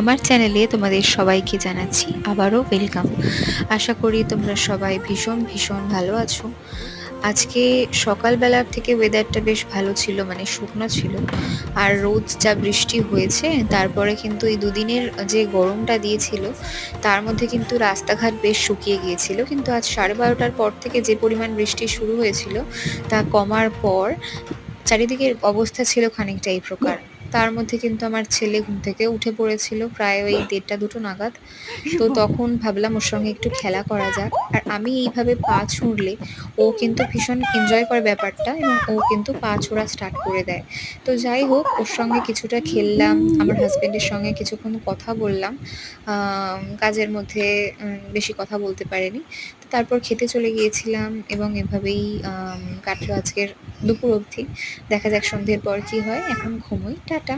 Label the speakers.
Speaker 1: আমার চ্যানেলে তোমাদের সবাইকে জানাচ্ছি আবারও ওয়েলকাম। আশা করি তোমরা সবাই ভীষণ ভীষণ ভালো আছো। আজকে সকালবেলার থেকে ওয়েদারটা বেশ ভালো ছিল, মানে শুকনো ছিল। আর রোজ যা বৃষ্টি হয়েছে, তারপরে কিন্তু এই দুদিনের যে গরমটা দিয়েছিল, তার মধ্যে কিন্তু রাস্তাঘাট বেশ শুকিয়ে গিয়েছিল। কিন্তু আজ 12:30টার পর থেকে যে পরিমাণ বৃষ্টি শুরু হয়েছিল, তা কমার পর চারিদিকের অবস্থা ছিল খানিকটা এই প্রকার। তার মধ্যে কিন্তু আমার ছেলে ঘুম থেকে উঠে পড়েছিল প্রায় ওই 1:30-2 নাগাদ। তো তখন ভাবলাম ওর সঙ্গে একটু খেলা করা যাক। আর আমি এইভাবে পা ছুঁড়লে ও কিন্তু ভীষণ এনজয় করে ব্যাপারটা, এবং ও কিন্তু পা ছোঁড়া স্টার্ট করে দেয়। তো যাই হোক, ওর সঙ্গে কিছুটা খেললাম, আমার হাসব্যান্ডের সঙ্গে কিছুক্ষণ কথা বললাম। কাজের মধ্যে বেশি কথা বলতে পারিনি। তো তারপর খেতে চলে গিয়েছিলাম, এবং এভাবেই কাটলো আজকের দুপুর অবধি। দেখা যাক সন্ধ্যের পর কি হয়। এখন ঘুমোই। টাটা।